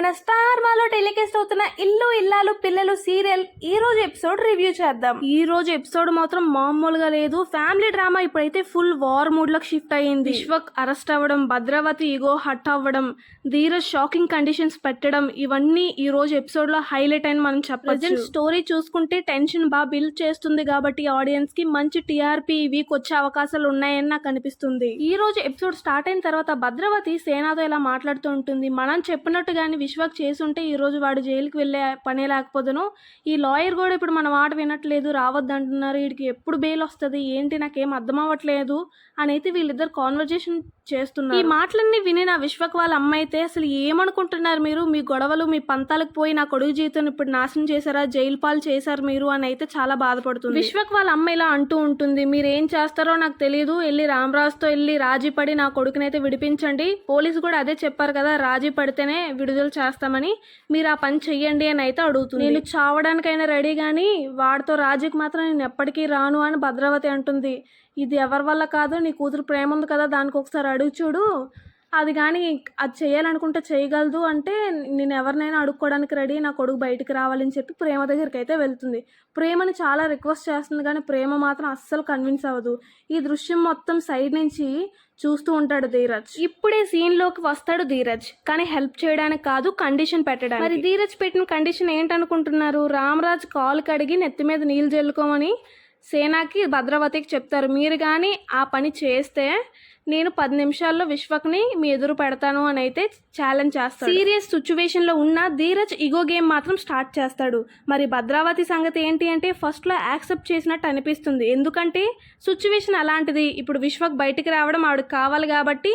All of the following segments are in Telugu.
మన స్టార్ మాలో టెలికాస్ట్ అవుతున్న ఇల్లు ఇల్లాలు పిల్లలు సీరియల్ ఈ రోజు ఎపిసోడ్ రివ్యూ చేద్దాం. ఈ రోజు ఎపిసోడ్ మాత్రం మామూలుగా లేదు. ఫ్యామిలీ డ్రామా ఇప్పుడైతే ఫుల్ వార్ మూడ్ లోకి షిఫ్ట్ అయ్యింది. విశ్వక్ అరెస్ట్ అవ్వడం, భద్రావతి ఈగో హట్ అవ్వడం, ధీరజ్ షాకింగ్ కండిషన్స్ పెట్టడం, ఇవన్నీ ఈ రోజు ఎపిసోడ్ లో హైలైట్ అని మనం చెప్పొచ్చు. స్టోరీ చూసుకుంటే టెన్షన్ బాగా బిల్డ్ చేస్తుంది కాబట్టి ఆడియన్స్ కి మంచి టీఆర్పీ వీక్ వచ్చే అవకాశాలు ఉన్నాయని నాకు అనిపిస్తుంది. ఈ రోజు ఎపిసోడ్ స్టార్ట్ అయిన తర్వాత భద్రావతి సేనాతో ఇలా మాట్లాడుతూ ఉంటుంది. మనం చెప్పినట్టుగాని విశ్వక్ చేసుంటే ఈ రోజు వాడు జైలుకి వెళ్ళే పనే లేకపోదును. ఈ లాయర్ కూడా ఇప్పుడు మన మాట వినట్లేదు, రావద్దు అంటున్నారు. వీడికి ఎప్పుడు బెయిల్ వస్తుంది ఏంటి నాకేం అర్థం అవ్వట్లేదు అని అయితే వీళ్ళిద్దరు కాన్వర్జేషన్ చేస్తున్నారు. ఈ మాటలన్నీ విని నా విశ్వక్ వాళ్ళ అమ్మ అయితే అసలు ఏమనుకుంటున్నారు మీరు, మీ గొడవలు మీ పంతాలకు పోయి నా కొడుకు జీవితం ఇప్పుడు నాశనం చేశారా, జైలు పాలు చేశారు మీరు అని అయితే చాలా బాధపడుతుంది. విశ్వక్ వాళ్ళ అమ్మ ఇలా అంటూ ఉంటుంది, మీరు ఏం చేస్తారో నాకు తెలియదు, వెళ్ళి రామరాజుతో వెళ్ళి రాజీ పడి నా కొడుకునైతే విడిపించండి. పోలీసు కూడా అదే చెప్పారు కదా, రాజీ పడితేనే విడుదల చేస్తామని, మీరు ఆ పని చెయ్యండి అని అయితే అడుగుతుంది. నేను చావడానికైనా రెడీ కానీ వాడితో రాజీకి మాత్రం నేను ఎప్పటికీ రాను అని భద్రావతి అంటుంది. ఇది ఎవరి వల్ల కాదు, నీ కూతురు ప్రేమ ఉంది కదా దానికి ఒకసారి అడుగు చూడు, అది కానీ అది చేయాలనుకుంటే చేయగలదు అంటే నేను ఎవరినైనా అడుక్కోవడానికి రెడీ, నా కొడుకు బయటికి రావాలని చెప్పి ప్రేమ దగ్గరికి అయితే వెళ్తుంది. ప్రేమని చాలా రిక్వెస్ట్ చేస్తుంది కానీ ప్రేమ మాత్రం అస్సలు కన్విన్స్ అవ్వదు. ఈ దృశ్యం మొత్తం సైడ్ నుంచి చూస్తూ ఉంటాడు ధీరజ్. ఇప్పుడే సీన్ లోకి వస్తాడు ధీరజ్, కానీ హెల్ప్ చేయడానికి కాదు, కండిషన్ పెట్టడానికి. మరి ధీరజ్ పెట్టిన కండిషన్ ఏంటనుకుంటున్నారు? రామరాజ్ కాలు కడిగి నెత్తి మీద నీళ్ళు జల్లుకోమని సేనాకి భద్రావతికి చెప్తారు. మీరు కానీ ఆ పని చేస్తే నేను 10 నిమిషాల్లో విశ్వక్ని మీ ఎదురు పెడతాను అని అయితే ఛాలెంజ్ చేస్తాడు. సీరియస్ సిచ్యువేషన్ లో ఉన్న ధీరజ్ ఇగో గేమ్ మాత్రం స్టార్ట్ చేస్తాడు. మరి భద్రావతి సంగతి ఏంటి అంటే ఫస్ట్ లో యాక్సెప్ట్ చేసినట్టు అనిపిస్తుంది, ఎందుకంటే సిచ్యువేషన్ అలాంటిది. ఇప్పుడు విశ్వక్ బయటికి రావడం ఆవిడకి కావాలి కాబట్టి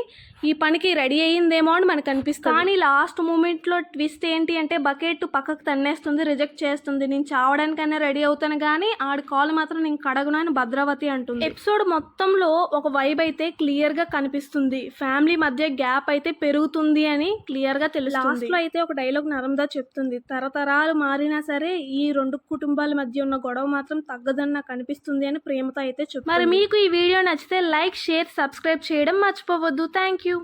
ఈ పనికి రెడీ అయ్యిందేమో అని మనకు అనిపిస్తుంది. కానీ లాస్ట్ మూమెంట్ లో ట్విస్ట్ ఏంటి అంటే బకెట్ పక్కకు తన్నేస్తుంది, రిజెక్ట్ చేస్తుంది. నేను చావడానికైనా రెడీ అవుతాను కానీ ఆడి కాల్ మాత్రం నేను కడగను అని భద్రావతి అంటుంది. ఎపిసోడ్ మొత్తంలో ఒక వైబ్ అయితే క్లియర్ గా కనిపిస్తుంది. ఫ్యామిలీ మధ్య గ్యాప్ అయితే పెరుగుతుంది అని క్లియర్ గా తెలుస్తుంది. లాస్ట్ లో అయితే ఒక డైలాగ్ నర్మదా చెప్తుంది, తరతరాలు మారినా సరే ఈ 2 కుటుంబాల మధ్య ఉన్న గొడవ మాత్రం తగ్గదని నాకు అనిపిస్తుంది అని ప్రేమతో అయితే చెప్తుంది. మరి మీకు ఈ వీడియో నచ్చితే లైక్, షేర్, సబ్స్క్రైబ్ చేయడం మర్చిపోవద్దు. Thank you.